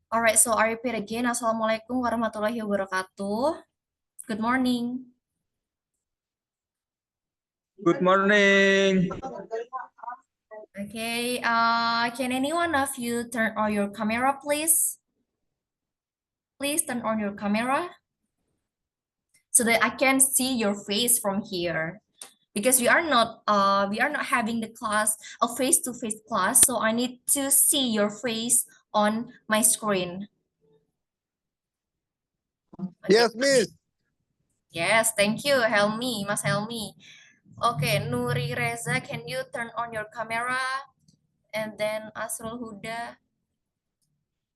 Alright, so I repeat again. Assalamualaikum warahmatullahi wabarakatuh. Good morning. Good morning. Okay, can any one of you turn on your camera, please? Please turn on your camera so that I can see your face from here. Because we are not having the class, a face-to-face class, so I need to see your face on my screen. Okay. Yes, Miss. Yes, thank you, Helmi, Mas Helmi. Okay, Nuri Reza, can you turn on your camera? And then Asrul Huda,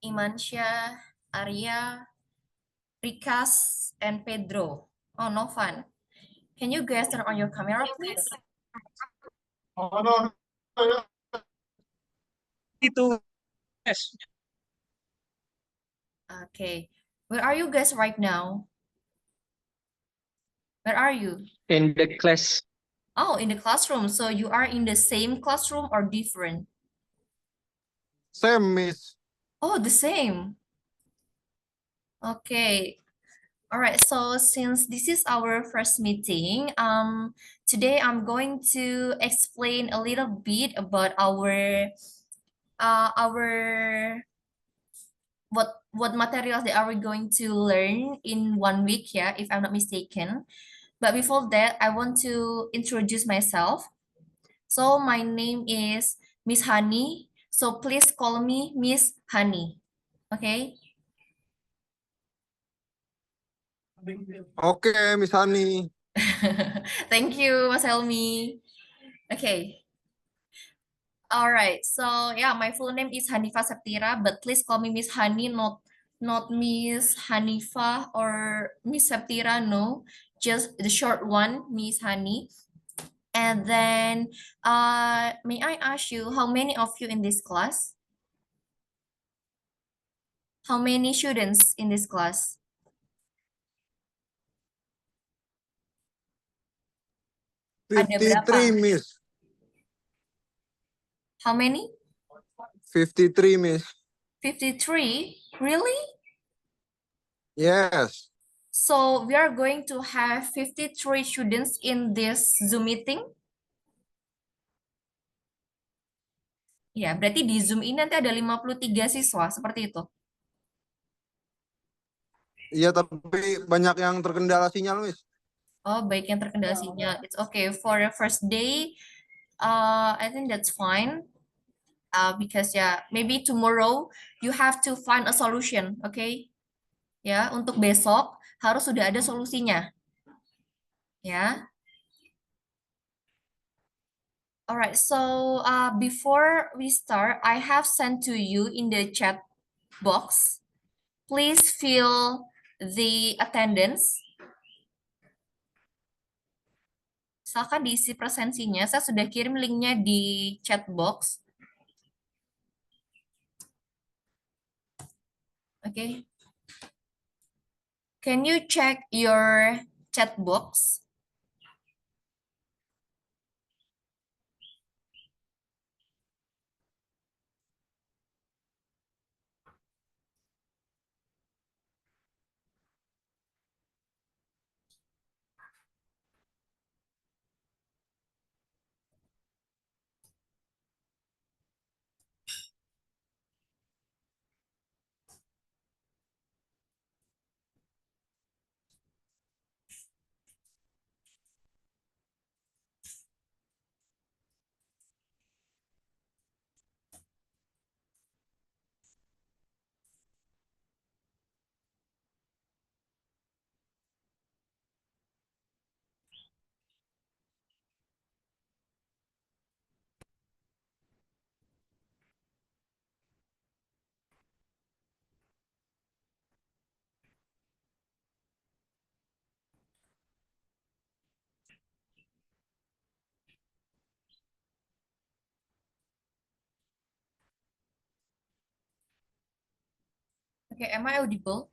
Imansyah, Arya, Rikas, and Pedro. Oh, Novan. Can you guys turn on your camera, please? Itu. Yes. Okay. Where are you guys right now? Where are you? In the class. Oh, in the classroom. So you are in the same classroom or different? Same, Miss. Oh, the same. Okay. All right. So since this is our first meeting, today I'm going to explain a little bit about our what materials that are we going to learn in 1 week, yeah, if I'm not mistaken. But before that, I want to introduce myself. So my name is Miss Honey. So please call me Miss Honey. Okay. Okay, Miss Hani. Thank you, Mas Helmi. Okay. All right. So yeah, my full name is Hanifa Septira, but please call me Miss Hani, not Miss Hanifa or Miss Septira. No, just the short one, Miss Hani. And then, may I ask you how many of you in this class? How many students in this class? Ada 53, berapa? Miss. How many? 53, Miss. 53? Really? Yes. So we are going to have 53 students in this Zoom meeting? Ya, berarti di Zoom ini nanti ada 53 siswa, seperti itu. Iya, tapi banyak yang terkendala sinyal, Miss. Oh, baik yang terkendala sinyal. It's okay. For the first day, I think that's fine. Because maybe tomorrow you have to find a solution, okay? Ya, untuk besok harus sudah ada solusinya. Ya. Alright, so before we start, I have sent to you in the chat box. Please fill the attendance. Silakan diisi presensinya. Saya sudah kirim linknya di chat box. Okay. Can you check your chat box? Okay, am I audible?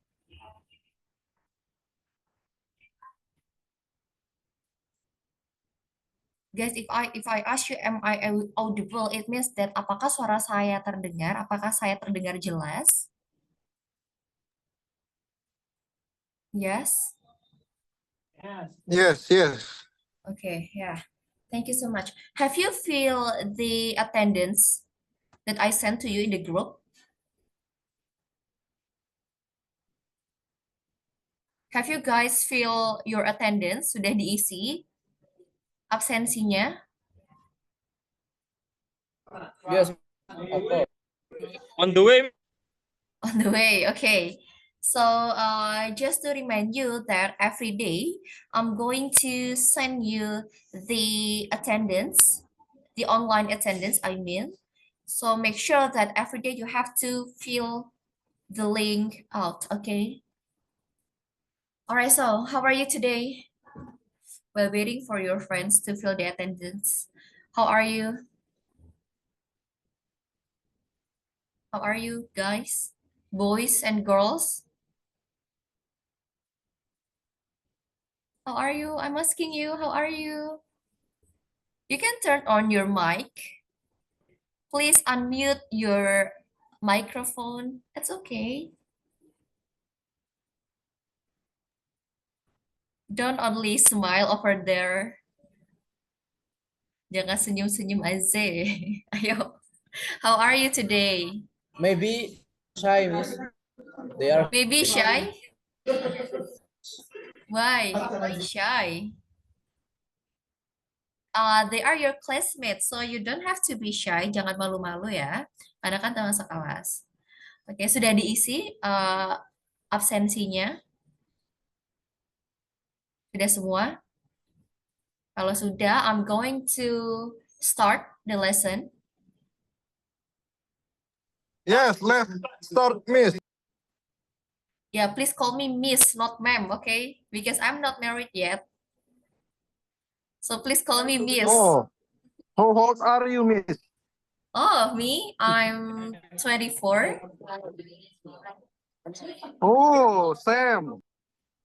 Guys, if I ask you am I audible, it means that apakah suara saya terdengar? Apakah saya terdengar jelas? Yes. Yes, yes. Okay, yeah. Thank you so much. Have you feel the attendance that I sent to you in the group? Have you guys feel your attendance sudah diisi? Absensinya? Yes. Okay. On the way. On the way, okay. So just to remind you that every day I'm going to send you the attendance, the online attendance, I mean. So make sure that every day you have to fill the link out, okay? All right, so how are you today? While waiting for your friends to fill the attendance. How are you? How are you guys? Boys and girls? How are you? I'm asking you, how are you? You can turn on your mic. Please unmute your microphone. It's okay. Don't only smile over there. Jangan senyum-senyum aja. Ayo. How are you today? Maybe shy, Miss. They are Maybe shy? Why? Why shy? They are your classmates, so you don't have to be shy. Jangan malu-malu ya. Karena kan teman sekelas. Oke, sudah diisi absensinya? Sudah semua? Kalau sudah, I'm going to start the lesson. Yes, let's start, Miss. Yeah, please call me Miss, not Ma'am, okay? Because I'm not married yet. So please call me Miss. Oh, how old are you, Miss? Oh, me? I'm 24. Oh, Sam.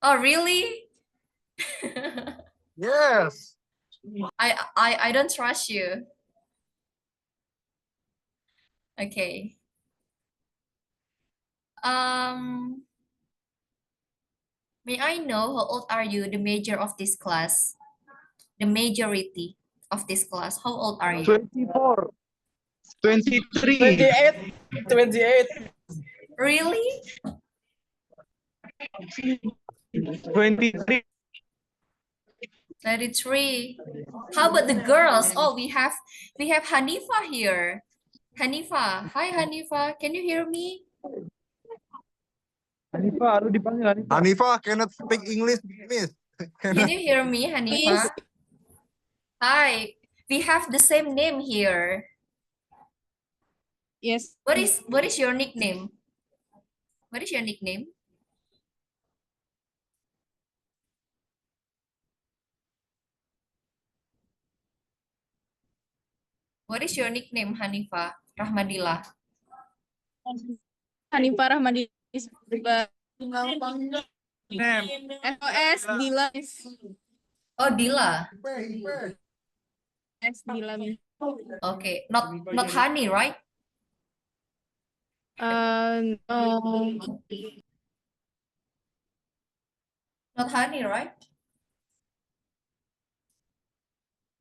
Oh, really? Yes. I don't trust you. Okay. Um, may I know how old are you, the major of this class? The majority of this class. How old are you? 24. 23. 28. 28. Really? 23. 33. How about the girls? Oh, we have Hanifa here. Hanifa. Hi Hanifa. Can you hear me? Hanifa, lu dipanggil Hanifa. Hanifa cannot speak English, Miss. Can you hear me, Hanifa? Hi. We have the same name here. Yes. What is your nickname? What is your nickname? What is your nickname, Hanifa? Rahmadillah. Hanifah Rahmadi Sam. SOS Dila Oh, Dila. S Dila Okay, not Hani, right? no. Not Hani, right?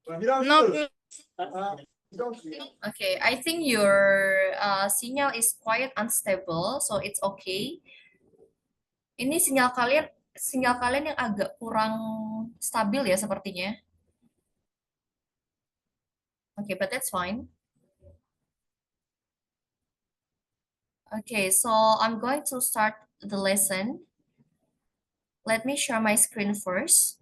No. Okay, I think your signal is quite unstable, so it's okay. Ini sinyal kalian yang agak kurang stabil ya sepertinya. Okay, but that's fine. Okay, so I'm going to start the lesson. Let me share my screen first.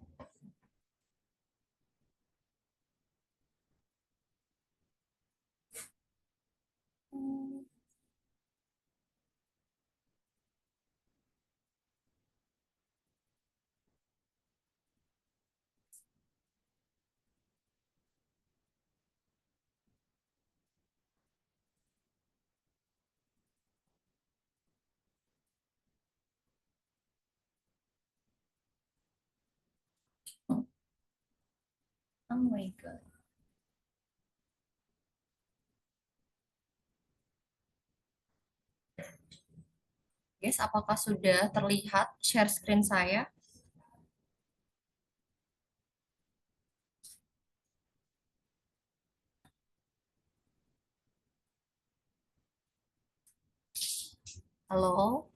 Oh my God. Guys, apakah sudah terlihat share screen saya? Halo?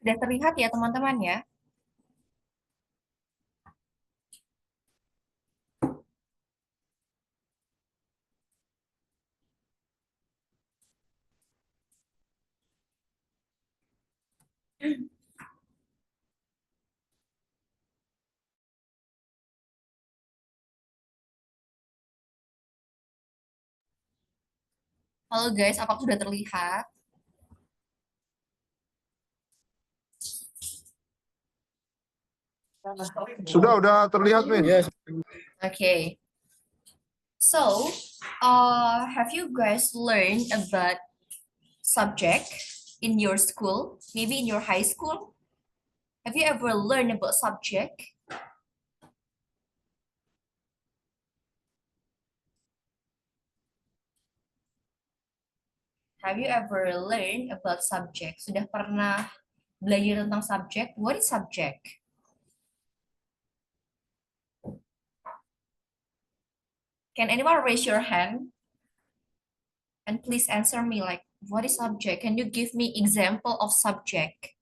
Sudah terlihat ya teman-teman ya? Halo guys, apakah sudah terlihat? Udah terlihat, Miss. Yes. Okay. So, have you guys learned about subject in your school? Maybe in your high school? Have you ever learned about subject? Have you ever learned about subject? Sudah pernah belajar tentang subjek? What is subject? Can anyone raise your hand? And please answer me like, what is subject? Can you give me example of subject?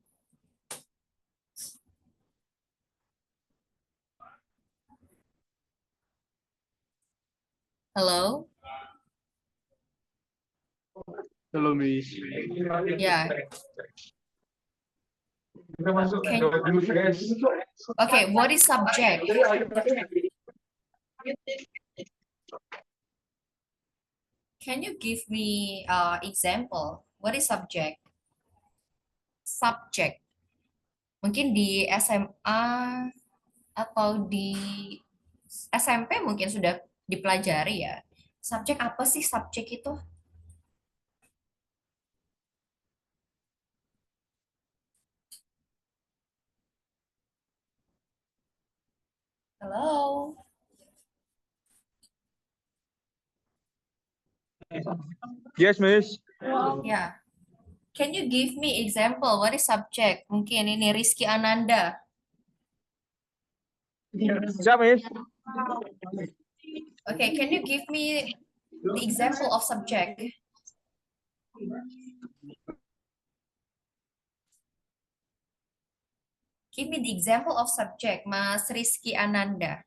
Hello? Halo, Miss. Yeah. Kita masuk Can- dulu, guys. Okay, what is subject? Can you give me example? What is subject? Subject. Mungkin di SMA atau di SMP mungkin sudah dipelajari ya. Subjek apa sih subjek itu? Hello? Yes, Miss. Ya. Can you give me example? What is subject? Mungkin ini Rizky Ananda. Siap, Miss. Okay, can you give me the example of subject? Give me the example of subject, Mas Rizky Ananda.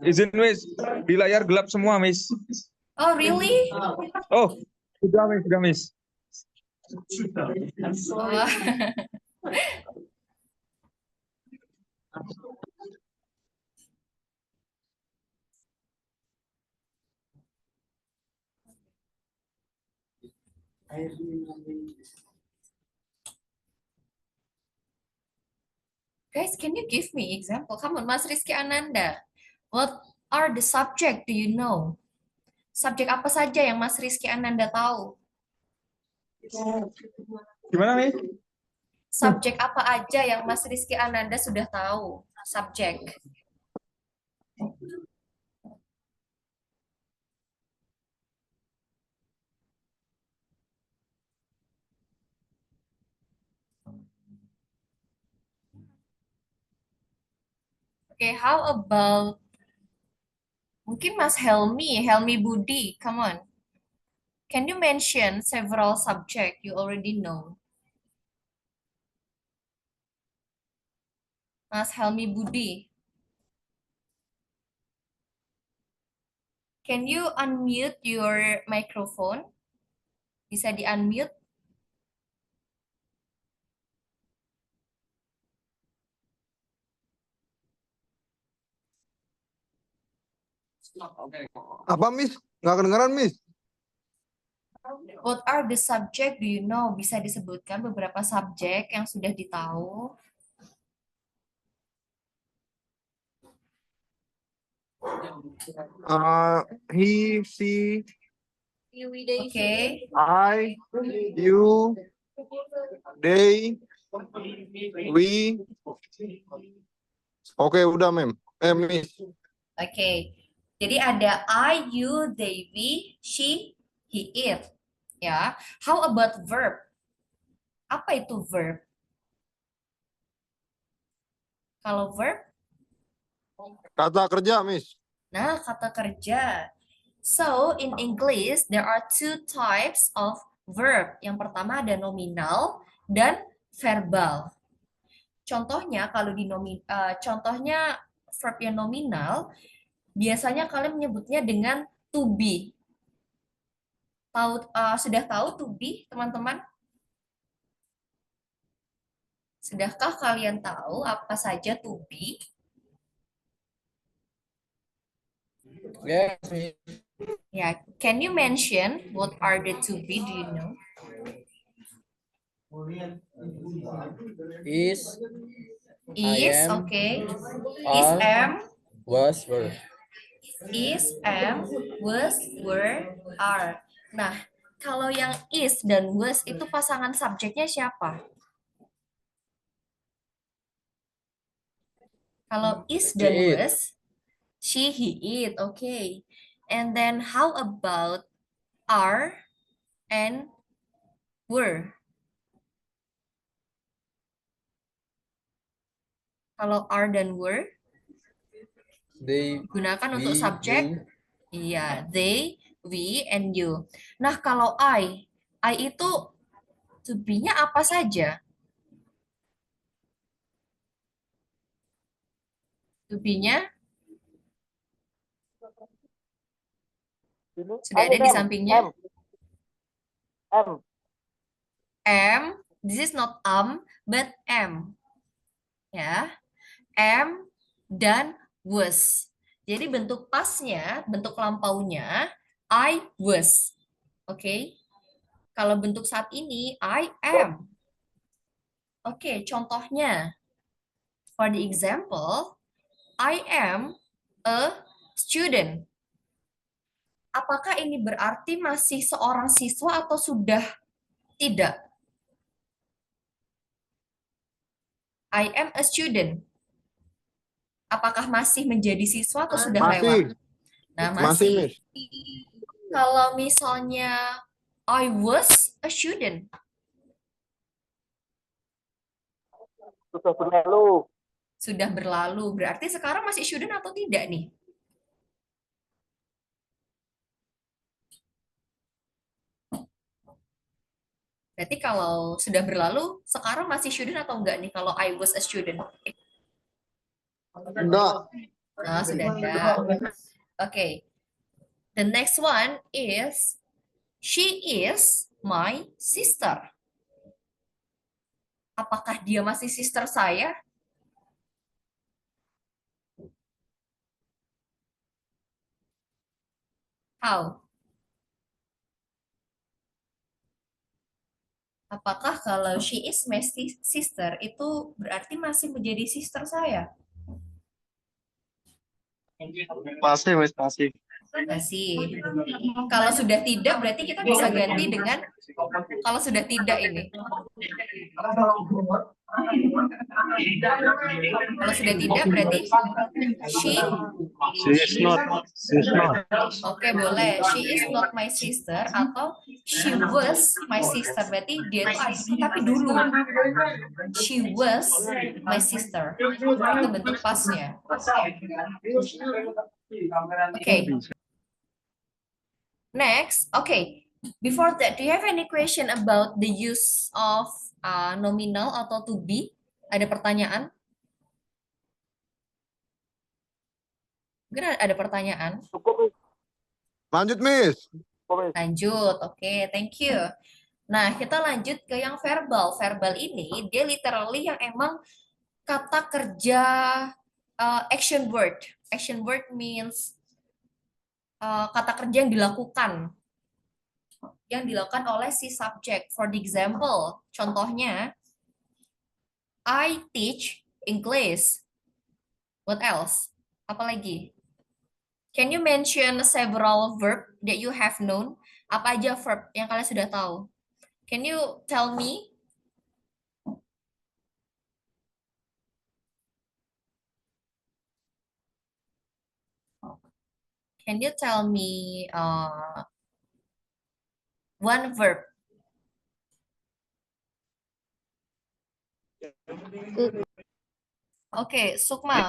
Izin, Miss. Di layar gelap semua, Miss. Oh, really? Oh, sudah, Miss. Sudah, Miss. Oh. Guys, can you give me example? Come on, Mas Rizky Ananda. What are the subject do you know? Subjek apa saja yang Mas Rizky Ananda tahu? Gimana, Miss? Subjek apa aja yang Mas Rizky Ananda sudah tahu? Subjek. Okay, how about mungkin Mas Helmi Budi, come on. Can you mention several subject you already know? Mas Helmi Budi. Can you unmute your microphone? Bisa di-unmute? Apa, Miss? Nggak kedengeran, Miss? What are the subject do you know? Bisa disebutkan beberapa subjek yang sudah ditahu? He, she, Okay. I, you, They, we. Oke, udah, Miss. Oke. Jadi ada I, you, they, we, she, he, it. Ya. How about verb? Apa itu verb? Kalau verb, Kata kerja, Miss. nah kata kerja. So, in English, there are two types of verb. Yang pertama ada nominal dan verbal. Contohnya kalau contohnya verb yang nominal, biasanya kalian menyebutnya dengan to be. Sudah tahu to be, teman-teman? Sudahkah kalian tahu apa saja to be? Yes, Miss. Ya, can you mention what are the to be? Do you know? Is, Is, am, okay. Is, are, am, was, were. is, am, was, were, are. Nah, kalau yang is dan was itu pasangan subjeknya siapa? Kalau is dan She, it. was, she, he, it, okay. And then how about are and were? Kalau are dan were, They, gunakan we, untuk subjek. you. Iya, they, we, and you. Nah, kalau I itu to be-nya apa saja? To be-nya sudah ada di sampingnya. Am, this is not but am. Ya, am dan was. Jadi bentuk pasnya, bentuk lampaunya, I was. Oke. Kalau bentuk saat ini, I am. Oke, contohnya. For the example, I am a student. Apakah ini berarti masih seorang siswa atau sudah tidak? I am a student. Apakah masih menjadi siswa atau sudah Masih. lewat? Nah, Masih, masih. Miss. Kalau misalnya I was a student, sudah berlalu. Berarti sekarang masih student atau tidak nih? Berarti kalau sudah berlalu, sekarang masih student atau enggak nih kalau I was a student? Enggak. Nah, sudah enggak. Oke. The next one is she is my sister. Apakah dia masih sister saya? How? Apakah kalau she is my sister itu berarti masih menjadi sister saya? Masih, Miss, masih. Masih. Kalau sudah tidak berarti kita bisa ganti dengan kalau sudah tidak ini. Kalau sudah tidak berarti she. She is not. She is not. Oke, boleh. She is not my sister atau she was my sister. Berarti dia itu tapi dulu. She was my sister. Itu bentuk pasnya. Oke. Next, okay. Before that, do you have any question about the use of nominal atau to be? Ada pertanyaan? Mungkin ada pertanyaan? Lanjut, Miss. Lanjut, oke, thank you. Nah, kita lanjut ke yang verbal. Verbal ini, dia literally yang emang kata kerja action word. Action word means kata kerja yang dilakukan. Yang dilakukan oleh si subject. For the example, contohnya, I teach English. What else? Apalagi? Can you mention several verb that you have known? Apa aja verb yang kalian sudah tahu? Can you tell me? Can you tell me one verb? Okay, Sukma.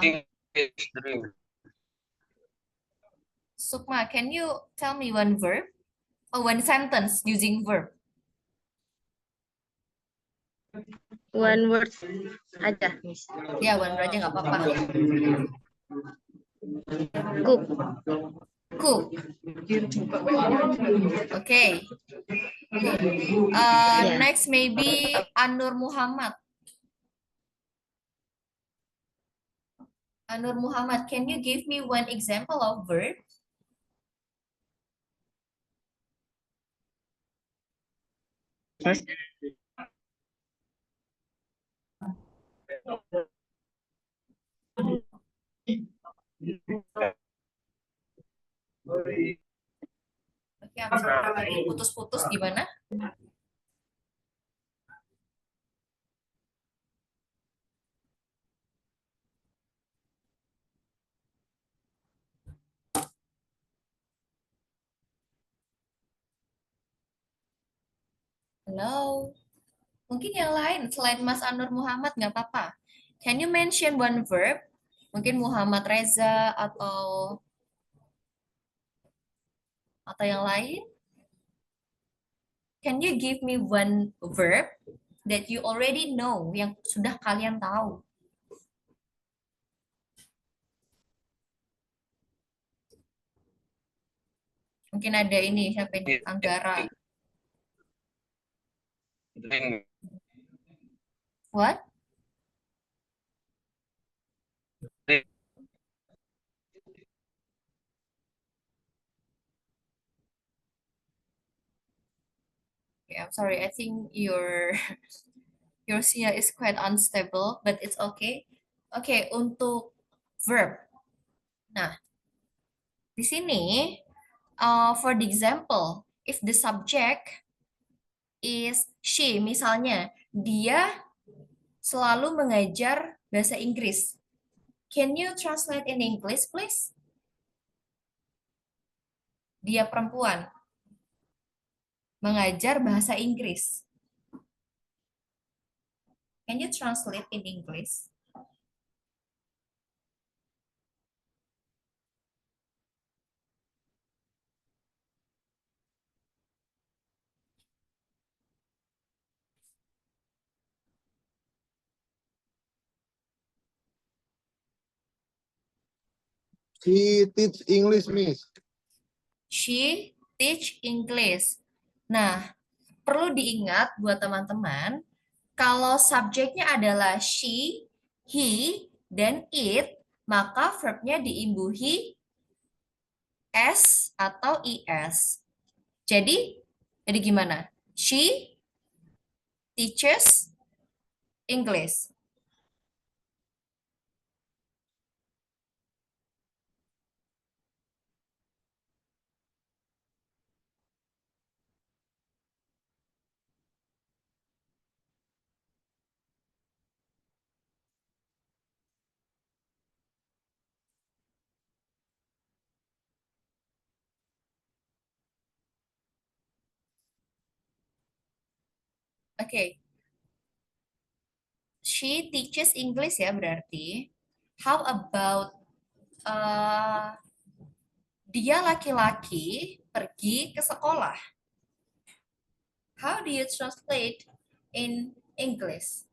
Sukma, can you tell me one verb? Oh, one sentence using verb. One word aja, Miss. Ya, one word aja nggak apa-apa. Cook. Cook. Okay. Yeah. Next, maybe Anur Muhammad. Anur Muhammad, can you give me one example of verb? Oke, I'm sorry, lagi putus-putus gimana? Hello? Mungkin yang lain selain Mas Anur Muhammad nggak apa-apa. Can you mention one verb? Mungkin Muhammad Reza atau yang lain? Can you give me one verb that you already know, yang sudah kalian tahu? Mungkin ada ini, siapa ini? Anggara. What? Okay, I'm sorry. I think your Sia is quite unstable, but it's okay. Oke, untuk verb. Nah, di sini for the example, if the subject is she, misalnya dia selalu mengajar bahasa Inggris. Can you translate in English, please? Dia perempuan mengajar bahasa Inggris. Can you translate in English? She teach English, Miss. She teach English. Nah, perlu diingat buat teman-teman, kalau subjeknya adalah she, he, dan it, maka verbnya diimbuhi s atau es. Jadi gimana? She teaches English. Oke, she teaches English ya berarti. How about dia laki-laki pergi ke sekolah? How do you translate in English?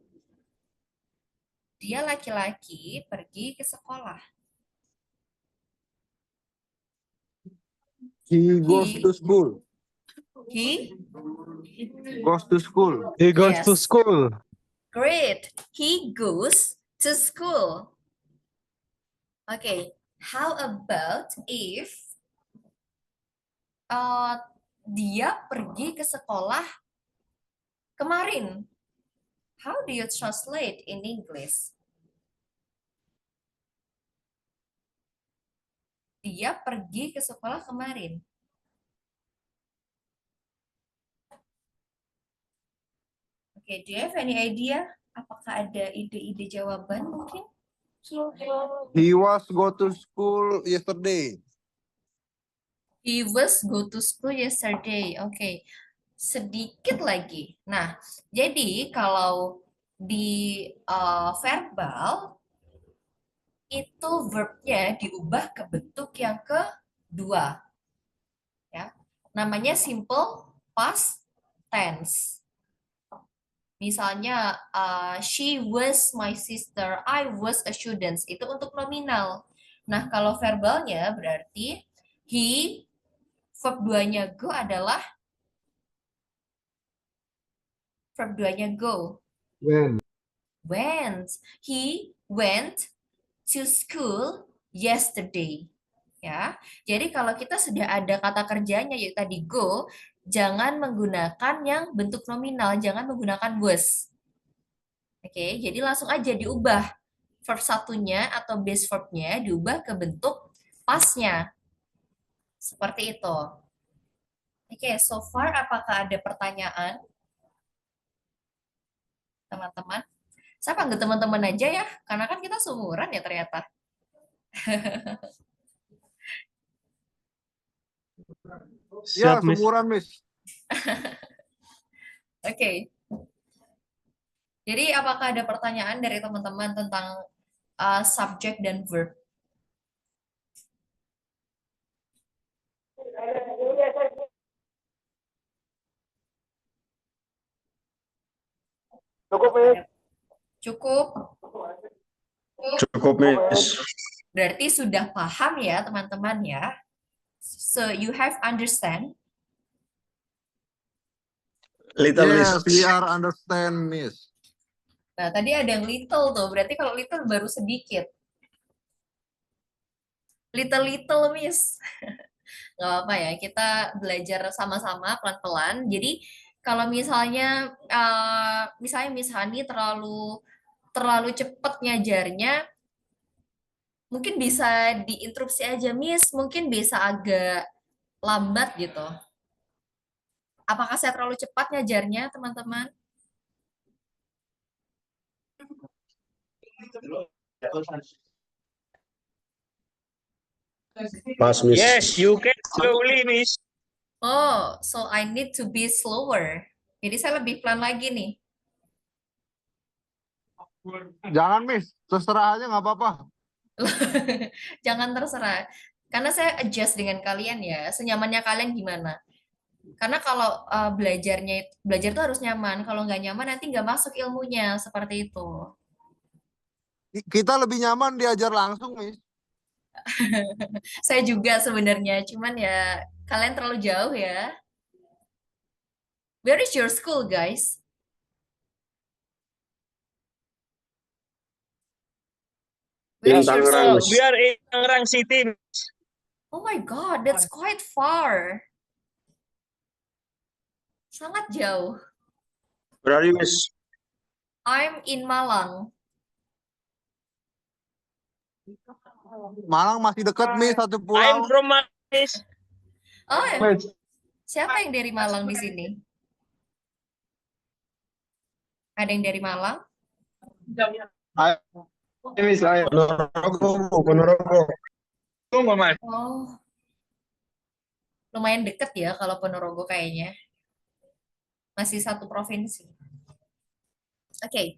Dia laki-laki pergi ke sekolah. He goes to school. He Goes to school. He goes to Yes. school. Great. He goes to school. Okay. How about if dia pergi ke sekolah kemarin? How do you translate in English? Dia pergi ke sekolah kemarin. Okay, do you have any idea? Apakah ada ide-ide jawaban mungkin? He was go to school yesterday. He was go to school yesterday. Oke, sedikit lagi. Nah, jadi kalau di verbal itu verbnya diubah ke bentuk yang kedua, ya. Namanya simple past tense. Misalnya, she was my sister, I was a student. Itu untuk nominal. Nah, kalau verbalnya berarti he, verb 2-nya go adalah verb 2-nya go. Went. He went to school yesterday. Ya. Jadi kalau kita sudah ada kata kerjanya yaitu tadi go, jangan menggunakan yang bentuk nominal, jangan menggunakan was. Oke, jadi langsung aja diubah verb satunya atau base verbnya diubah ke bentuk pastnya. Seperti itu. Oke, so far apakah ada pertanyaan? Teman-teman? Saya panggil teman-teman aja ya, karena kan kita seumuran ya ternyata. Ya, Siap, Miss. seumuran, Miss. Oke. Jadi apakah ada pertanyaan dari teman-teman tentang subject dan verb? Cukup? Cukup, Miss. Berarti sudah paham ya teman-teman ya. So you have understand. Little, Yes, Miss. we are understand, Miss. Nah, tadi ada yang little tuh. Berarti kalau little baru sedikit. Little miss. Nggak apa-apa ya, kita belajar sama-sama pelan-pelan. Jadi kalau misalnya Miss Hani terlalu cepat ngajarnya, mungkin bisa diinterupsi aja, Miss. Mungkin bisa agak lambat gitu. Apakah saya terlalu cepat ngajarnya, teman-teman? Pas, Miss. Yes, you can slowly, Miss. Oh, so I need to be slower. Jadi saya lebih pelan lagi nih. Jangan, Miss. Terserah aja nggak apa-apa. Jangan terserah. Karena saya adjust dengan kalian ya. Senyamannya kalian gimana? Karena kalau belajar tuh harus nyaman. Kalau nggak nyaman nanti nggak masuk ilmunya seperti itu. Kita lebih nyaman diajar langsung, Miss. Saya juga sebenarnya, cuman ya kalian terlalu jauh ya. Where is your school, guys? Where is your Tangerang, school? Miss. We are in Tangerang City. Oh my God, that's quite far. Sangat jauh. Berarti, Miss. I'm in Malang. Malang masih dekat, Miss, satu I'm pulau. from Miss. Oh, siapa yang dari Malang di sini? Ada yang dari Malang? Miss, ayo. Ponorogo, Ponorogo. Tunggu, Mas. Oh, lumayan deket ya kalau Ponorogo kayaknya. Masih satu provinsi. Oke.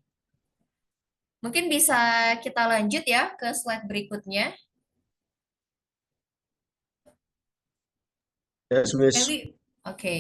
Mungkin bisa kita lanjut ya ke slide berikutnya. Yes, Miss. Oke.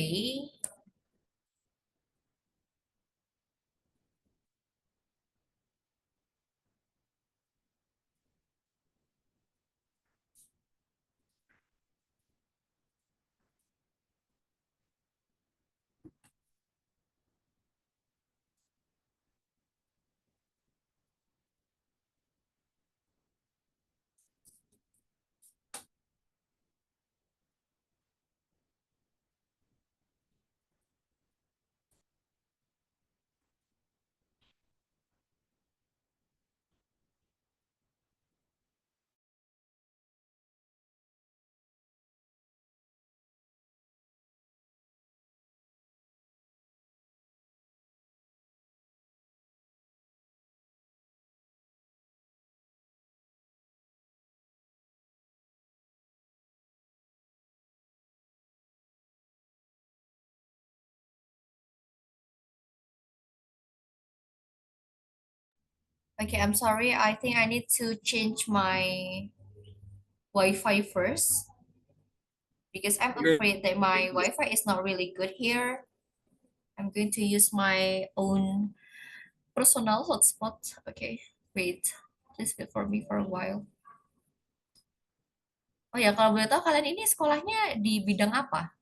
Okay, I'm sorry. I think I need to change my Wi-Fi first because I'm afraid that my Wi-Fi is not really good here. I'm going to use my own personal hotspot. Okay, wait. Please wait for me for a while. Oh ya, kalau boleh tahu kalian ini sekolahnya di bidang apa?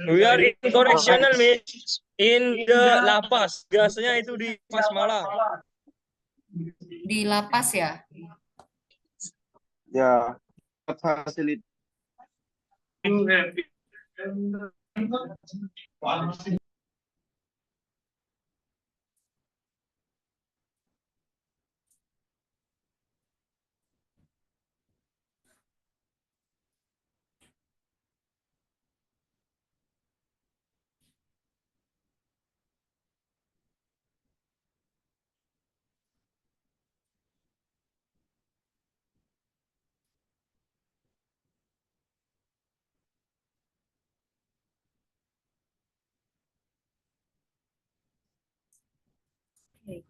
We are in correctional, Miss. In the lapas. Biasanya itu di Pas Malang. Di lapas ya? Ya, fasilitas. Okay.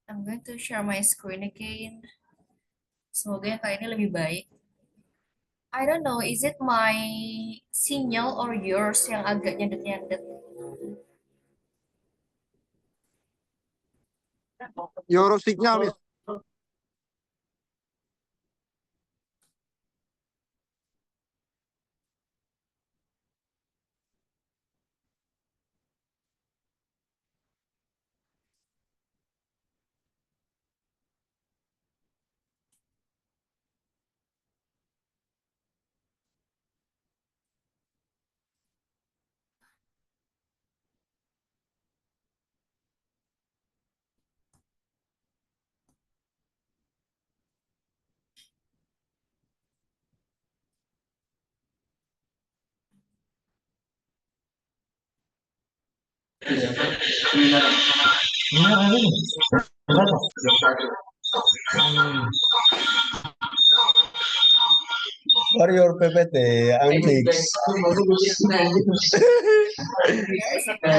I'm going to share my screen again. Semoga yang kali ini lebih baik. I don't know, is it my sinyal or yours yang agak nyendet-nyendet? Euro signal, Miss. Warrior PPT, anjing.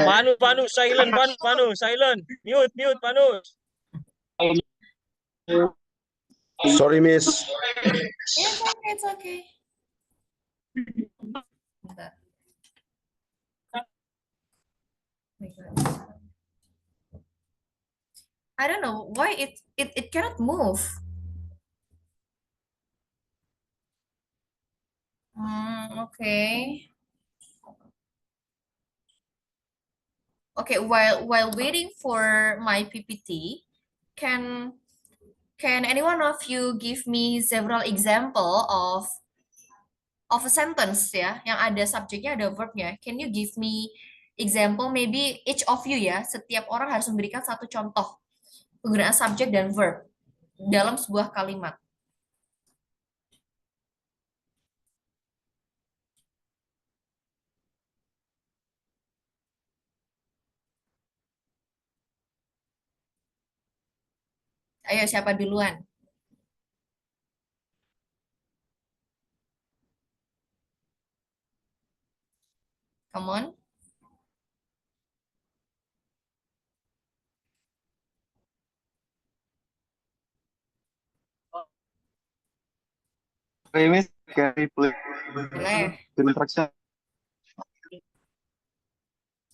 Panu, silent. Mute, Panu. Sorry, Miss. It's okay. Bentar. Oh my God. I don't know why it cannot move. Okay. Okay, while waiting for my PPT, can anyone of you give me several example of a sentence ya, yang ada subjeknya ada verbnya? Can you give me example maybe each of you ya, setiap orang harus memberikan satu contoh penggunaan subjek dan verb dalam sebuah kalimat. Ayo, siapa duluan? Come on. Miss, carry play. Boleh. Instruction.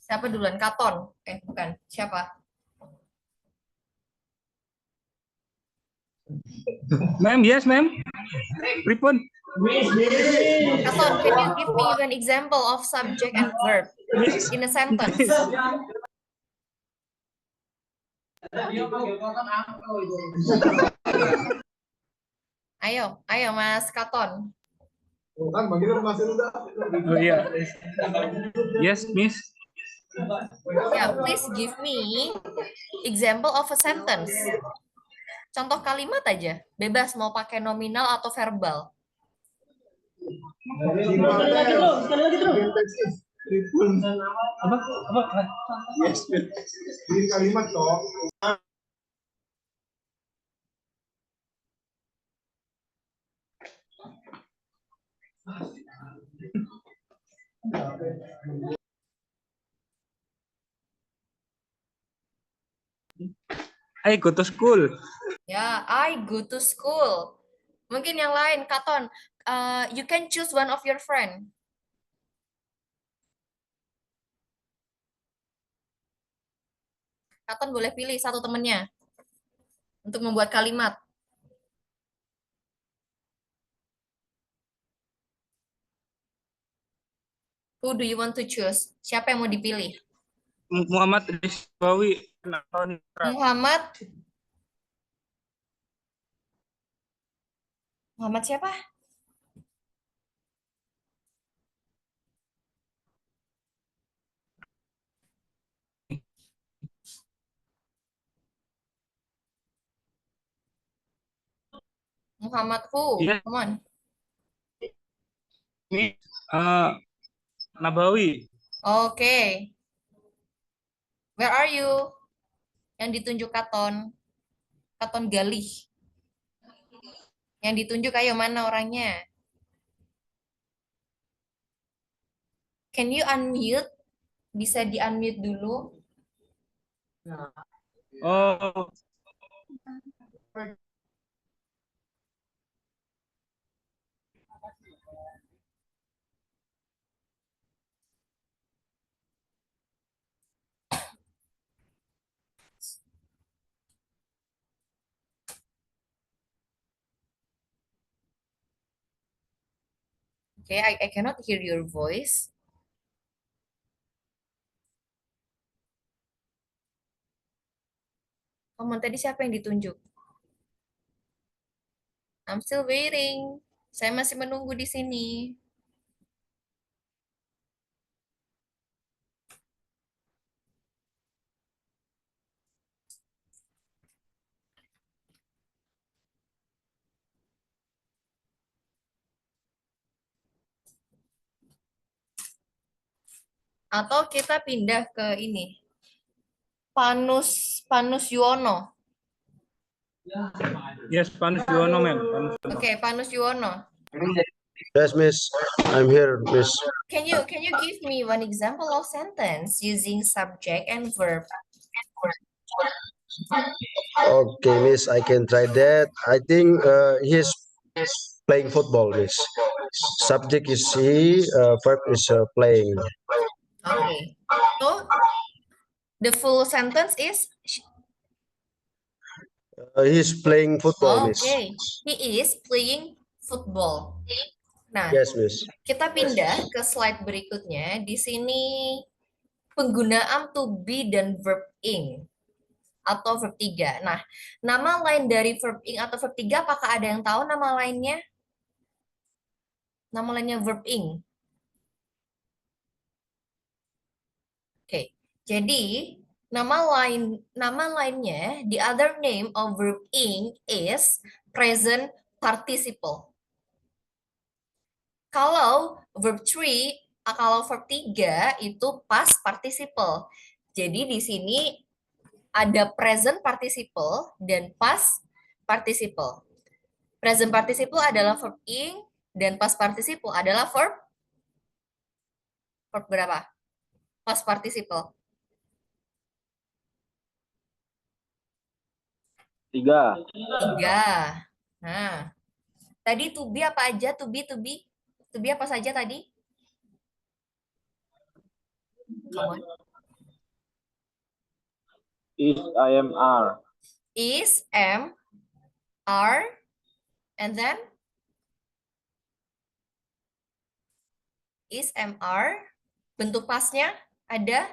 Siapa duluan? Katon. Bukan. Siapa? Ma'am, yes, ma'am. Pripun? Katon, can you give me an example of subject and verb in a sentence? Ayo Mas Katon. Oh iya. Yes, Miss. Ya, please give me example of a sentence. Contoh kalimat aja, bebas mau pakai nominal atau verbal. Kalimat toh. I go to school. Ya, I go to school. Mungkin yang lain, Katon. You can choose one of your friend. Katon boleh pilih satu temennya untuk membuat kalimat. Who do you want to choose? Siapa yang mau dipilih? Muhammad Rizwawi. Muhammad. Muhammad siapa? Muhammad who? Iya. Come on. Ini Nabawi. Oke. Where are you? Yang ditunjuk Katon. Katon Galih. Yang ditunjuk ayo mana orangnya? Can you unmute? Bisa di-unmute dulu. Oh, Okay, I cannot hear your voice. Kamu tadi siapa yang ditunjuk? I'm still waiting. Saya masih menunggu di sini. Atau kita pindah ke ini. Panus Yuwono. yes, Panus Yuwono, ma'am. Panus Yuwono. Oke, Panus Yuwono. Yes, Miss. I'm here, Miss. Can you give me one example of sentence using subject and verb? Okay, Miss. I can try that. I think he's playing football, Miss. Subject is he, verb is playing. Okay. So the full sentence is He's playing football, Miss. okay. He is playing football. Nah, Yes, Miss. kita pindah ke slide berikutnya. Di sini penggunaan to be dan verb ing atau verb 3. Nah, nama lain dari verb ing atau verb 3 apakah ada yang tahu nama lainnya? Nama lainnya verb ing. Oke. Jadi, nama lainnya, the other name of verb ing is present participle. Kalau verb 3, kalau verb 3 itu past participle. Jadi di sini ada present participle dan past participle. Present participle adalah verb ing dan past participle adalah verb berapa? Past participle. 3. 3. Nah, tadi to be apa aja? To be apa saja tadi? Come on. Is, I am, are. Is, am, are, and then is, am, are. Bentuk pasnya ada?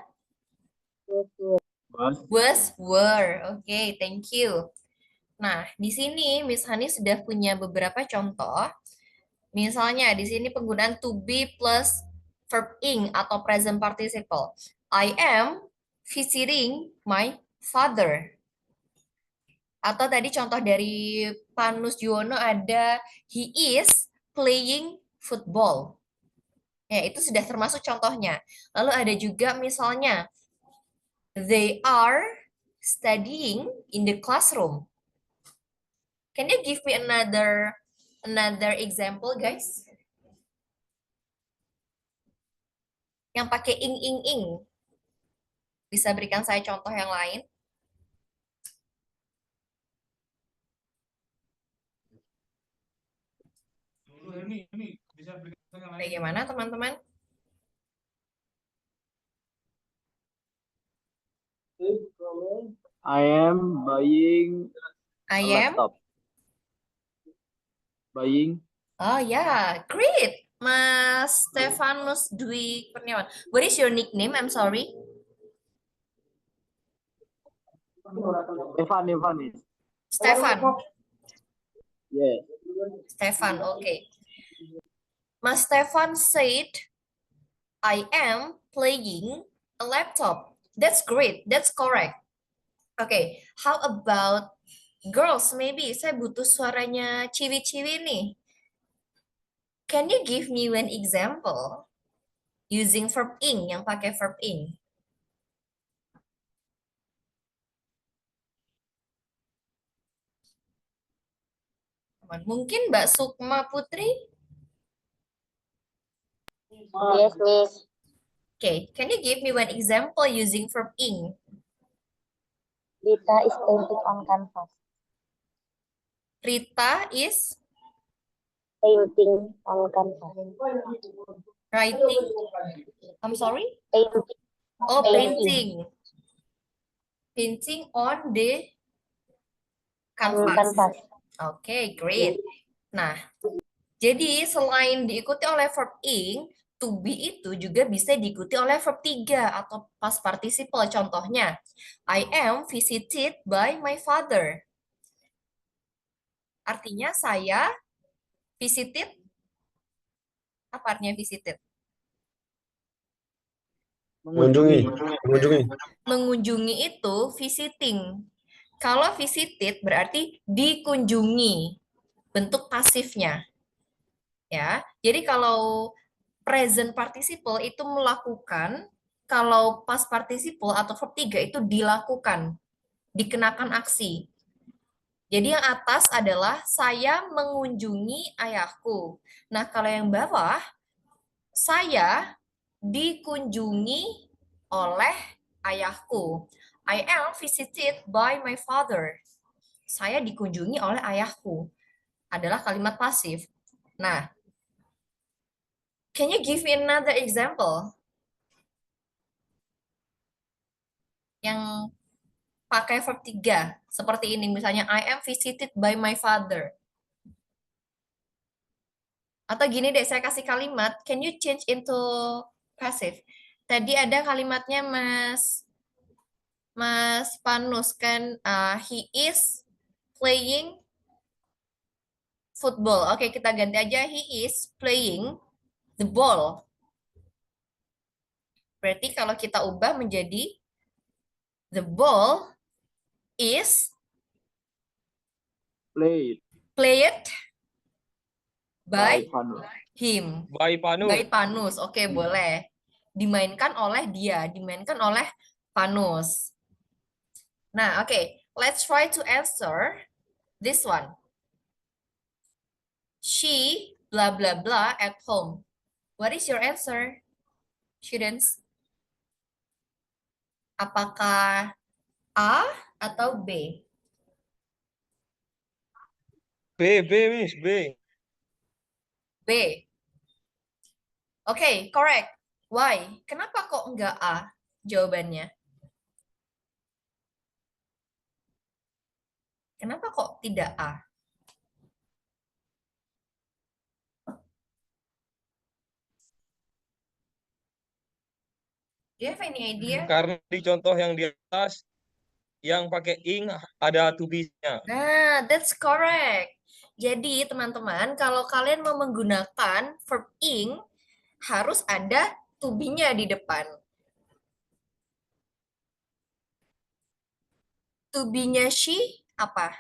Was, were. Oke, thank you. Nah, di sini Miss Hani sudah punya beberapa contoh. Misalnya di sini penggunaan to be plus verb ing atau present participle. I am visiting my father. Atau tadi contoh dari Panus Juwono ada he is playing football. Ya, itu sudah termasuk contohnya. Lalu ada juga misalnya they are studying in the classroom. Can you give me another example, guys? Yang pakai ing. Bisa berikan saya contoh yang lain? Bagaimana teman-teman? I am buying I a am. laptop. Buying Oh yeah, great. Mas Stefanus Dwi Kurniawan. What is your nickname? I'm sorry. Evan. Stefan. Yes. Stefan, okay. Mas Stefan said, I am playing a laptop. That's great. That's correct. Okay, how about girls? Maybe saya butuh suaranya ciwi-ciwi nih. Can you give me one example using verb ing, yang pakai verb ing? Mungkin Mbak Sukma Putri? Yes, Miss. Okay, can you give me one example using verb ing? Rita is painting on canvas. Rita is Painting on canvas. writing. I'm sorry? Painting. Oh, Painting. Painting on the On canvas. canvas. Oke, great. Nah, jadi selain diikuti oleh verb ing, to be itu juga bisa diikuti oleh verb 3 atau past participle. Contohnya, I am visited by my father. Artinya saya visited. Apa artinya visited? Mengunjungi. Mengunjungi itu visiting. Kalau visited berarti dikunjungi. Bentuk pasifnya. Ya. Jadi kalau present participle itu melakukan, kalau past participle atau verb 3 itu dilakukan, dikenakan aksi. Jadi yang atas adalah saya mengunjungi ayahku. Nah, kalau yang bawah saya dikunjungi oleh ayahku. I am visited by my father. Saya dikunjungi oleh ayahku. Adalah kalimat pasif. Nah, can you give me another example? Yang pakai verb 3. Seperti ini, misalnya, I am visited by my father. Atau gini deh, saya kasih kalimat, can you change into passive? Tadi ada kalimatnya Mas Panus kan, he is playing football. Oke, kita ganti aja, he is playing the ball. Berarti kalau kita ubah menjadi the ball is played played by Vanus. him. By Panu. By Panus. Oke, boleh. Dimainkan oleh dia, dimainkan oleh Panus. Nah, oke. Let's try to answer this one. She blah blah blah at home. What is your answer, students? Apakah A atau B? B, Miss, B. B. Oke, correct. Why? Kenapa kok enggak A jawabannya? Kenapa kok tidak A? Do you have any idea? Karena di contoh yang di atas yang pakai ing ada to be-nya. Nah, that's correct. Jadi, teman-teman, kalau kalian mau menggunakan verb ing, harus ada to be-nya di depan. To be-nya she apa?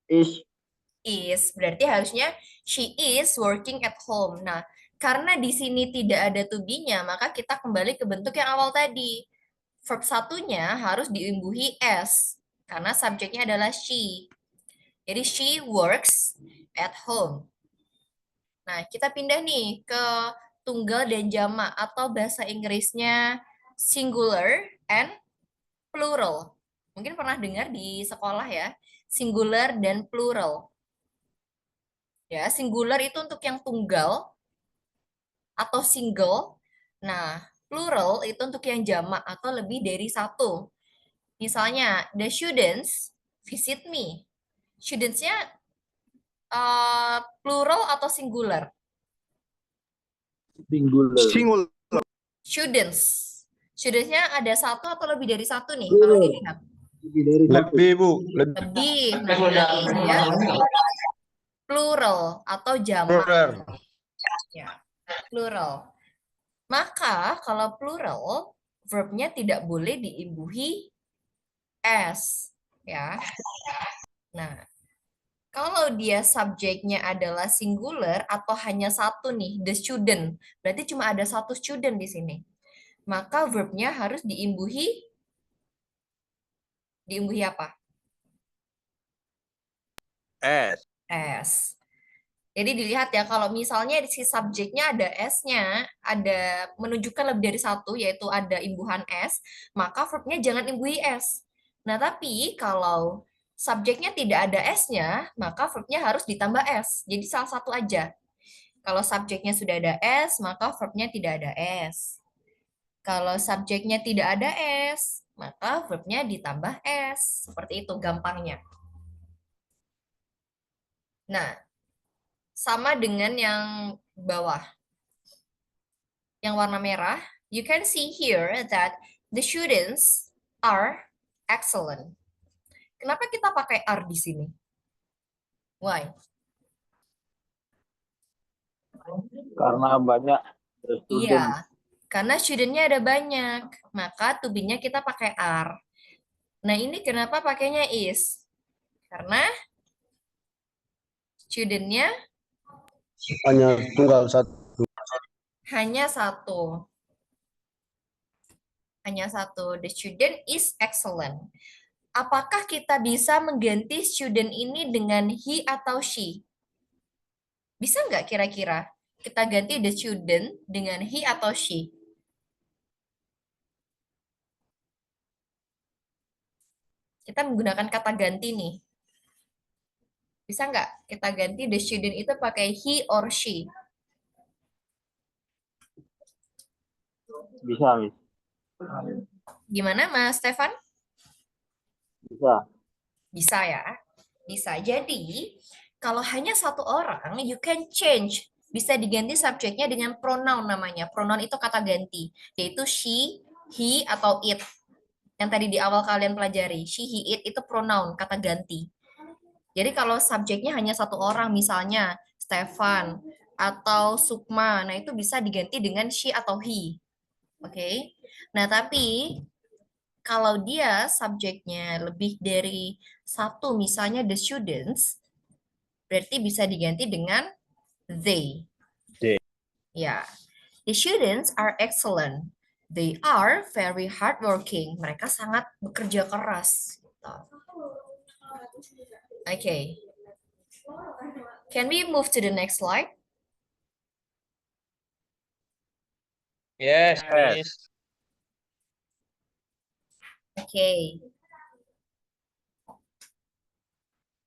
Is. Berarti harusnya she is working at home. Nah, karena di sini tidak ada to be-nya, maka kita kembali ke bentuk yang awal tadi. Verb satunya harus diimbuhi s, karena subjeknya adalah she. Jadi she works at home. Nah, kita pindah nih ke tunggal dan jamak, atau bahasa Inggrisnya singular and plural. Mungkin pernah dengar di sekolah ya, singular dan plural. Ya, singular itu untuk yang tunggal atau single. Nah, plural itu untuk yang jamak atau lebih dari satu. Misalnya, the students visit me. Students-nya plural atau singular? Singular. Single. Students. Students-nya ada satu atau lebih dari satu nih kalau dilihat? Lebih dari satu. Lebih, Bu. Lebih. Lebih. Nah, berarti dia plural atau jamak. Plural. Ya, plural. Maka kalau plural, verb-nya tidak boleh diimbuhi s, ya. Nah, kalau dia subjeknya adalah singular atau hanya satu nih, the student, berarti cuma ada satu student di sini. Maka verb-nya harus diimbuhi apa? S. S. Jadi dilihat ya, kalau misalnya si subjeknya ada S-nya, ada menunjukkan lebih dari satu, yaitu ada imbuhan S, maka verb-nya jangan imbuhi S. Nah, tapi kalau subjeknya tidak ada S-nya, maka verb-nya harus ditambah S. Jadi salah satu aja. Kalau subjeknya sudah ada S, maka verb-nya tidak ada S. Kalau subjeknya tidak ada S, maka verb-nya ditambah S. Seperti itu gampangnya. Nah, sama dengan yang bawah. Yang warna merah, you can see here that the students are excellent. Kenapa kita pakai are di sini? Why? Karena banyak student. Iya, karena student-nya ada banyak, maka to be-nya kita pakai are. Nah, ini kenapa pakainya is? Karena student-nya Hanya tunggal satu. hanya satu. Hanya satu. The student is excellent. Apakah kita bisa mengganti student ini dengan he atau she? Bisa nggak kira-kira? Kita ganti the student dengan he atau she? Kita menggunakan kata ganti nih. Bisa nggak kita ganti the student itu pakai he or she? Bisa, Miss. Gimana, Mas Stefan? Bisa. Bisa ya? Bisa. Jadi, kalau hanya satu orang, you can change. Bisa diganti subjeknya dengan pronoun namanya. Pronoun itu kata ganti, yaitu she, he, atau it. Yang tadi di awal kalian pelajari. She, he, it itu pronoun, kata ganti. Jadi kalau subjeknya hanya satu orang, misalnya Stefan atau Sukma, nah itu bisa diganti dengan she atau he. Oke. Nah, tapi kalau dia subjeknya lebih dari satu, misalnya the students, berarti bisa diganti dengan they. They. Ya. The students are excellent. They are very hardworking. Mereka sangat bekerja keras. Okay. Can we move to the next slide? Yes, Miss. Oke.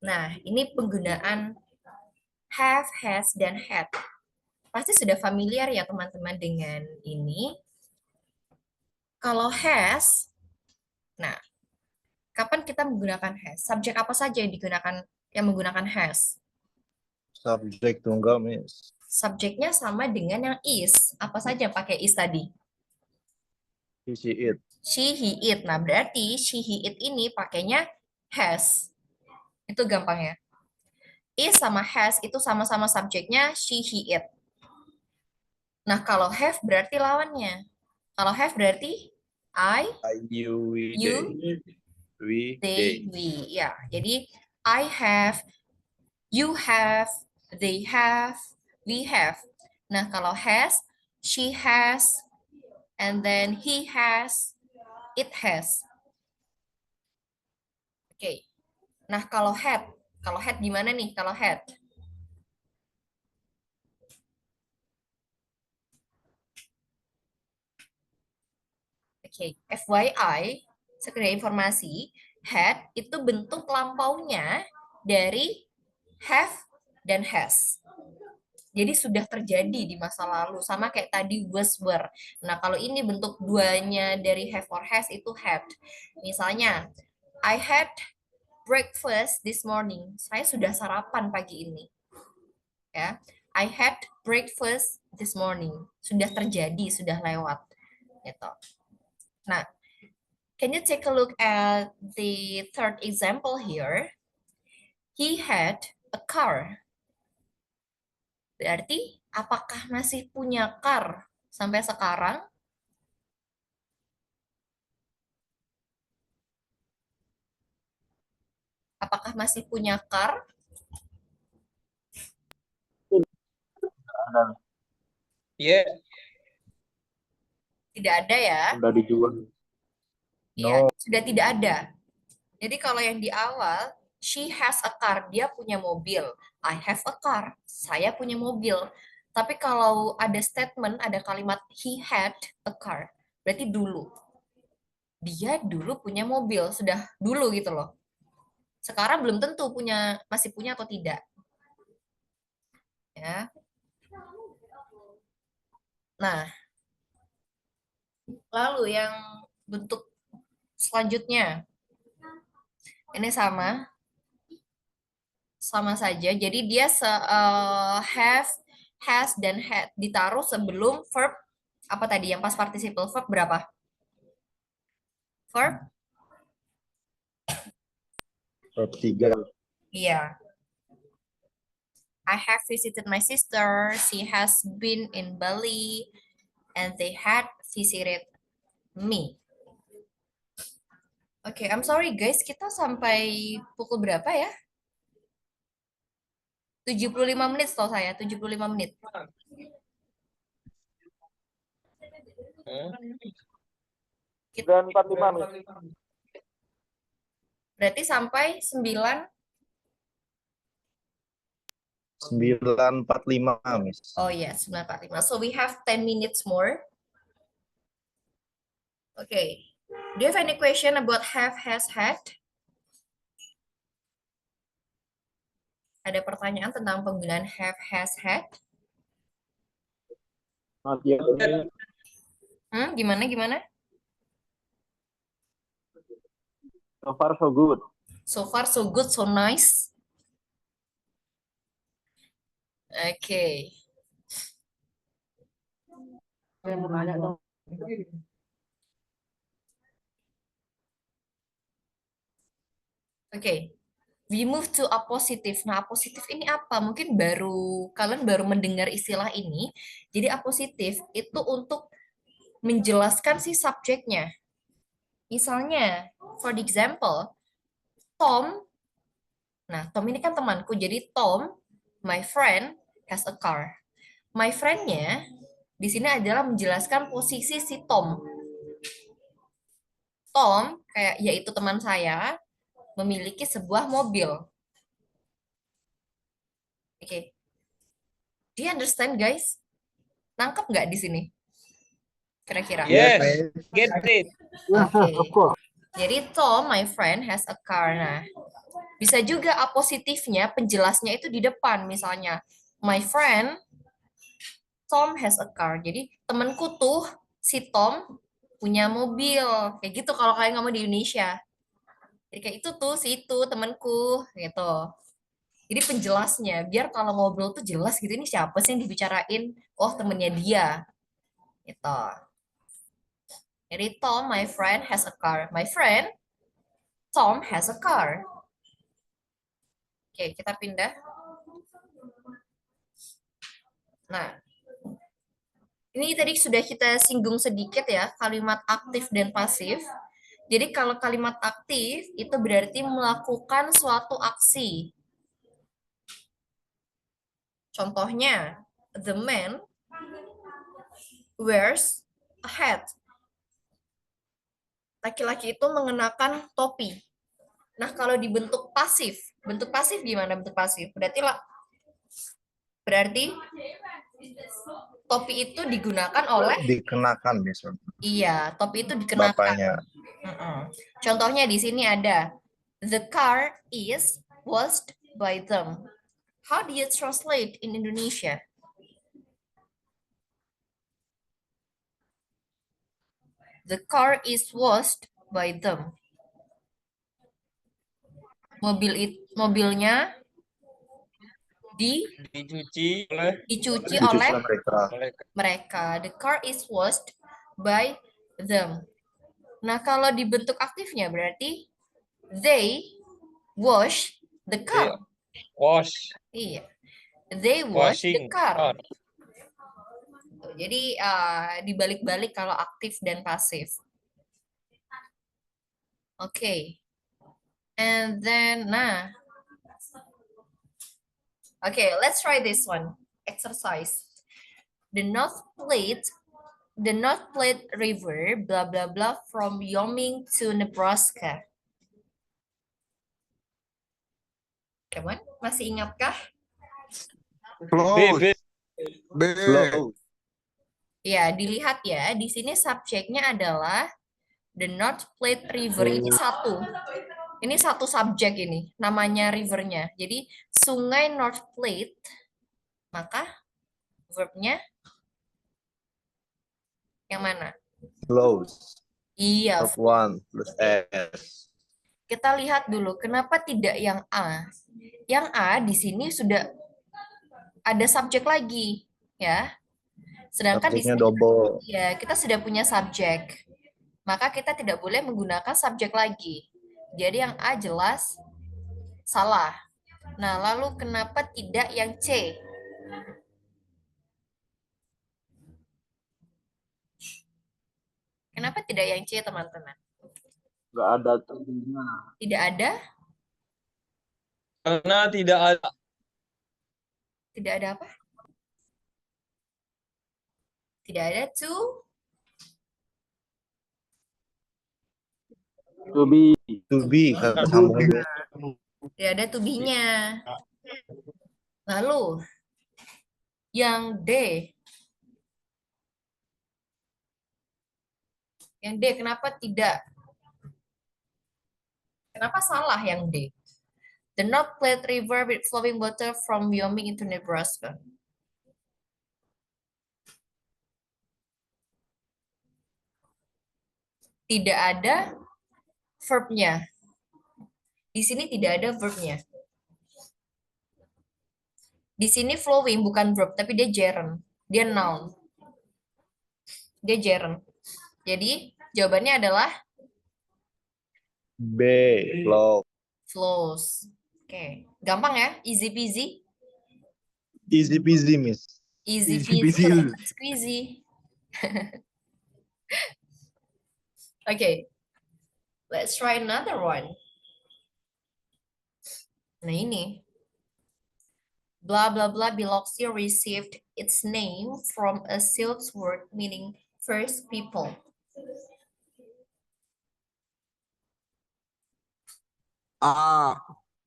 Nah, ini penggunaan have, has, dan had. Pasti sudah familiar ya teman-teman dengan ini. Kalau has, nah, kapan kita menggunakan has? Subjek apa saja yang menggunakan has? Subjek tunggal, Miss. Subjeknya sama dengan yang is. Apa saja pakai is tadi? He, she, it. She, he, it. Nah, berarti she, he, it ini pakainya has. Itu gampangnya. Is sama has itu sama-sama subjeknya she, he, it. Nah, kalau have berarti lawannya. Kalau have berarti I, You, we, you, we, they, we. Ya, jadi I have, you have, they have, we have. Nah, kalau has, she has, and then he has, it has. Oke. Nah, kalau had gimana nih kalau had? Oke, FYI, sekedar informasi, had itu bentuk lampaunya dari have dan has. Jadi sudah terjadi di masa lalu, sama kayak tadi was were. Nah, kalau ini bentuk duanya dari have or has itu had. Misalnya, I had breakfast this morning. Saya sudah sarapan pagi ini. Ya, I had breakfast this morning. Sudah terjadi, sudah lewat. Gitu. Nah, can you take a look at the third example here? He had a car. Berarti, apakah masih punya car sampai sekarang? Apakah masih punya car? Ada, Yeah. Tidak ada ya? udah dijual. Iya, sudah tidak ada. Jadi kalau yang di awal, she has a car, dia punya mobil. I have a car, saya punya mobil. Tapi kalau ada statement, ada kalimat he had a car, berarti dulu. Dia dulu punya mobil, sudah dulu gitu loh. Sekarang belum tentu masih punya atau tidak. Ya. Nah, lalu yang bentuk selanjutnya. Ini sama saja. Jadi dia have, has, dan had ditaruh sebelum verb apa tadi yang past participle verb berapa? Verb? Verb 3. Iya. I have visited my sister. She has been in Bali, and they had visited me. Oke, I'm sorry guys, kita sampai pukul berapa ya? 75 menit setahu saya, 75 menit. Dan 45 nih. Berarti sampai 9. 9:45, Miss. Oh ya, 9:45. So we have 10 minutes more. Okay. Do you have any question about have, has, had? Ada pertanyaan tentang penggunaan have, has, had? Not yet. Gimana? So far so good. So far so good, so nice. Okay. Okay. We move to appositive. Nah, appositif ini apa? Mungkin kalian baru mendengar istilah ini. Jadi appositif itu untuk menjelaskan si subjeknya. Misalnya, for the example, Tom. Nah, Tom ini kan temanku. Jadi Tom, my friend, has a car. My friend-nya di sini adalah menjelaskan posisi si Tom. Tom, kayak yaitu teman saya, memiliki sebuah mobil. Oke. Do you understand, guys? Nangkep nggak di sini? Kira-kira. Yes. Get it. Oke. Of course. Jadi Tom, my friend, has a car. Nah, bisa juga apositifnya, penjelasnya itu di depan. Misalnya, my friend, Tom has a car. Jadi temanku tuh, si Tom punya mobil. Kayak gitu kalau kalian ngomong di Indonesia. Jadi kayak itu tuh, si itu temanku, gitu. Jadi penjelasnya, biar kalau ngobrol tuh jelas gitu, ini siapa sih yang dibicarain? Oh, temennya dia. Gitu. Jadi Tom, my friend, has a car. My friend, Tom has a car. Oke, kita pindah. Nah, ini tadi sudah kita singgung sedikit ya, kalimat aktif dan pasif. Jadi kalau kalimat aktif itu berarti melakukan suatu aksi. Contohnya, the man wears a hat. Laki-laki itu mengenakan topi. Nah, kalau di bentuk pasif gimana bentuk pasif? Berarti Topi itu digunakan oleh, Dikenakan, Miss. iya, topi itu dikenakan. Bapaknya. Contohnya di sini ada, the car is washed by them. How do you translate in Indonesia? The car is washed by them. Mobilnya Dicuci oleh dicuci Dicuci oleh mereka. mereka. The car is washed by them. Nah, kalau dibentuk aktifnya berarti they wash the car. wash, Iya. They wash the washing car. Jadi dibalik-balik kalau aktif dan pasif. Oke. And then, okay, let's try this one. Exercise. The North Platte River, blah blah blah, from Wyoming to Nebraska. Come on, masih ingatkah? Close. B. B. Ya, dilihat ya. Di sini subjeknya adalah the North Platte River. Ini satu subjek ini, namanya rivernya. Jadi sungai North Platte, maka verbnya yang mana? Close. Iya. Verb 1 plus S. Kita lihat dulu, kenapa tidak yang A? Yang A di sini sudah ada subjek lagi, ya. Sedangkan di Subjeknya sini double. ya, kita sudah punya subjek. Maka kita tidak boleh menggunakan subjek lagi. Jadi yang A jelas salah. Nah, lalu kenapa tidak yang C? Kenapa tidak yang C, teman-teman? Nggak ada tubuhnya. Tidak ada? Karena tidak ada. Tidak ada apa? Tidak ada to? To be. To be. Kata sambungnya. Tidak ada to be-nya. Lalu, yang D. Yang D, kenapa tidak? Kenapa salah yang D? The North Platte River with flowing water from Wyoming into Nebraska. Tidak ada verbnya. Di sini tidak ada verbnya. Di sini flowing bukan verb, tapi dia gerund. Dia noun. Dia gerund. Jadi jawabannya adalah B. Flow. flows. Oke, gampang ya, easy peasy. Easy peasy, Miss. Easy Easy peasy, peasy. lemon squeezy. Okay, let's try another one. Nah ini, blah blah blah Biloxi received its name from a Silk word meaning first people.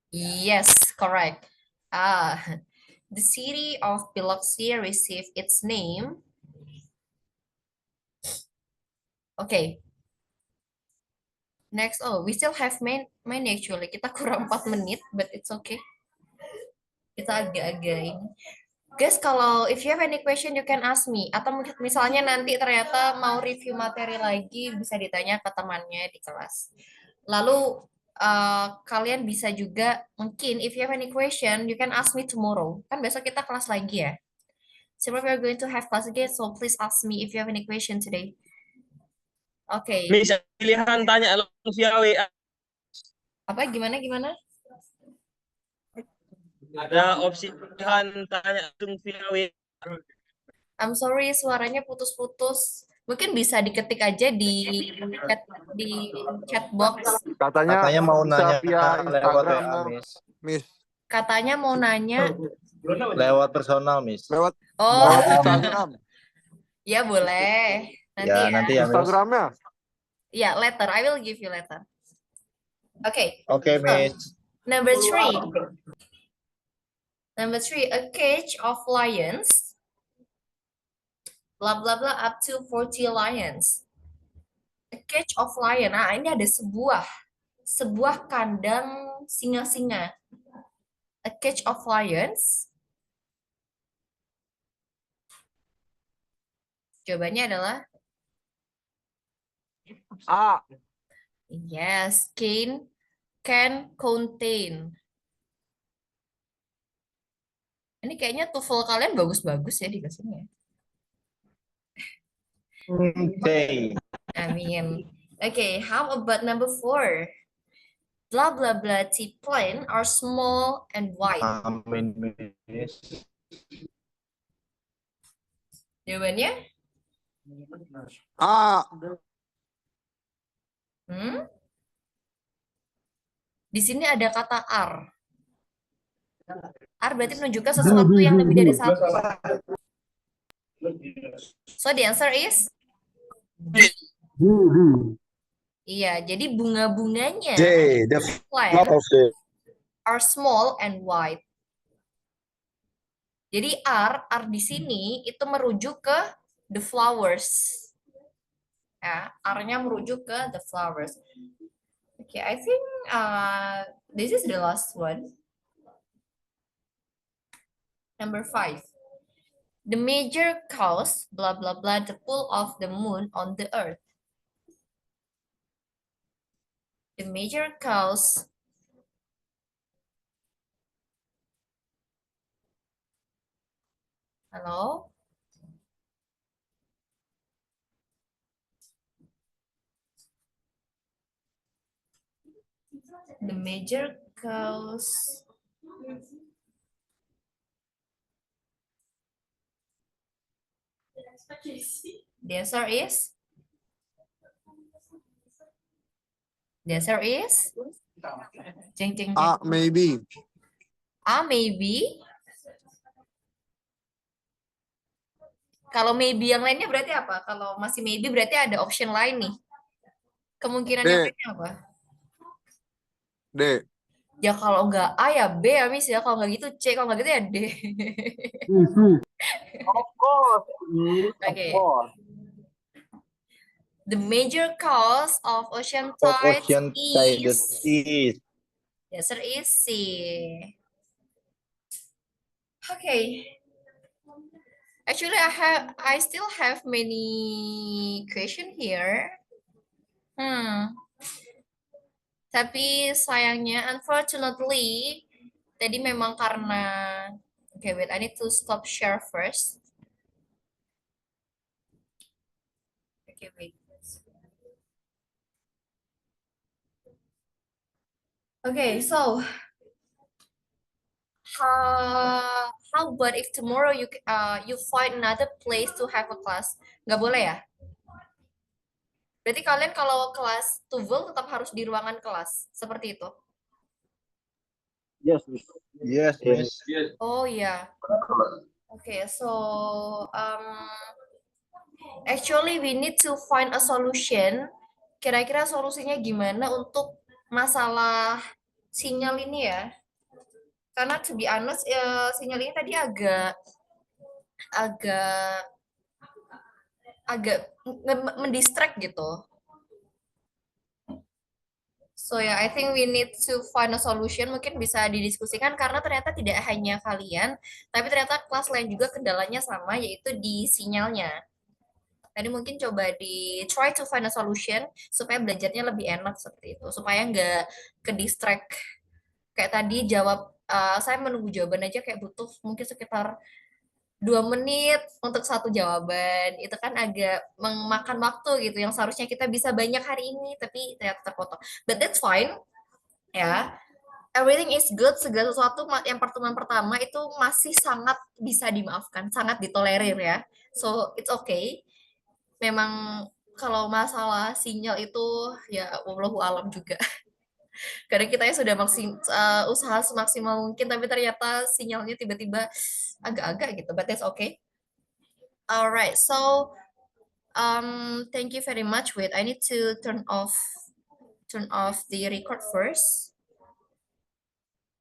Yes, correct. The city of Biloxi received its name. Okay. Next, we still have many actually. Kita kurang 4 menit, but it's okay. Kita agak-agak ini. Guys, kalau if you have any question, you can ask me. Atau misalnya nanti ternyata mau review materi lagi, bisa ditanya ke temannya di kelas. Lalu, kalian bisa juga, mungkin if you have any question, you can ask me tomorrow. Kan besok kita kelas lagi ya. So we are going to have class again, so please ask me if you have any question today. Oke. Miss, pilihan tanya langsung via WA. Apa, gimana? Ada opsi pilihan tanya langsung via WA. I'm sorry, suaranya putus-putus. Mungkin bisa diketik aja di chat box. Katanya mau nanya via lewat Instagram, WA, Miss. Miss. Katanya mau nanya. Lewat personal, Miss. Lewat Oh, Instagram. ya boleh. Nanti Ya, ya. nanti ya, Miss. Instagramnya. Ya, later. I will give you later. Okay. Oke, Miss. Number 3. Number 3, a cage of lions blah blah blah up to 40 lions. A cage of lion. Nah, ini ada sebuah kandang singa-singa. A cage of lions. Jawabannya adalah A. yes, can contain. Ini kayaknya TOEFL kalian bagus-bagus ya dikasihnya. Okay. Amin. Okay, how about number 4? Blah blah blah seaplane are small and white. Amin, Miss. Jawabannya? A. Di sini ada kata are. Are berarti menunjukkan sesuatu yang lebih dari satu. So the answer is? Iya, jadi bunga-bunganya J, the plant flower of the are small and white. Jadi are di sini itu merujuk ke the flowers. Ya, are-nya merujuk ke the flowers. Okay, I think this is the last one. Number 5. The major cause, blah, blah, blah, the pull of the moon on the earth. The major cause hello? The major cause the answer is? The answer is? Jeng, jeng, A. jeng. Maybe. A, maybe. Kalau maybe yang lainnya berarti apa? Kalau masih maybe berarti ada option lain nih. Kemungkinan yang D. lainnya apa? D. Ya kalau nggak A ya B ya Miss ya. Kalau nggak gitu C, kalau nggak gitu ya D. Of course. Okay. Of course. The major cause of ocean Of tides ocean tides is. the answer is C. Okay. Actually, I still have many question here. Tapi sayangnya, unfortunately, tadi memang karena okay, wait, I need to stop share first. Okay, wait. Okay, so how about if tomorrow you find another place to have a class? Nggak boleh ya? Berarti kalian kalau kelas TOEFL tetap harus di ruangan kelas, seperti itu? Yes, Miss. Yes, Miss. Oh ya. Okay, so actually we need to find a solution. Kira-kira solusinya gimana untuk masalah sinyal ini ya? Karena to be honest, sinyal ini tadi agak mendistract gitu. So yeah, I think we need to find a solution. Mungkin bisa didiskusikan karena ternyata tidak hanya kalian, tapi ternyata kelas lain juga kendalanya sama, yaitu di sinyalnya. Tadi mungkin coba try to find a solution supaya belajarnya lebih enak seperti itu, supaya nggak ke distract. Kayak tadi saya menunggu jawaban aja kayak butuh mungkin sekitar 2 menit untuk satu jawaban. Itu kan agak memakan waktu gitu, yang seharusnya kita bisa banyak hari ini, tapi ternyata terpotong. But that's fine, ya. Everything is good, segala sesuatu yang pertemuan pertama itu masih sangat bisa dimaafkan, sangat ditolerir ya. So, it's okay. Memang kalau masalah sinyal itu, ya wallahu alam juga. Kadang kita ya sudah usaha semaksimal mungkin, tapi ternyata sinyalnya tiba-tiba agak-agak gitu, but that's okay. Alright, so thank you very much. Wait, I need to turn off the record first.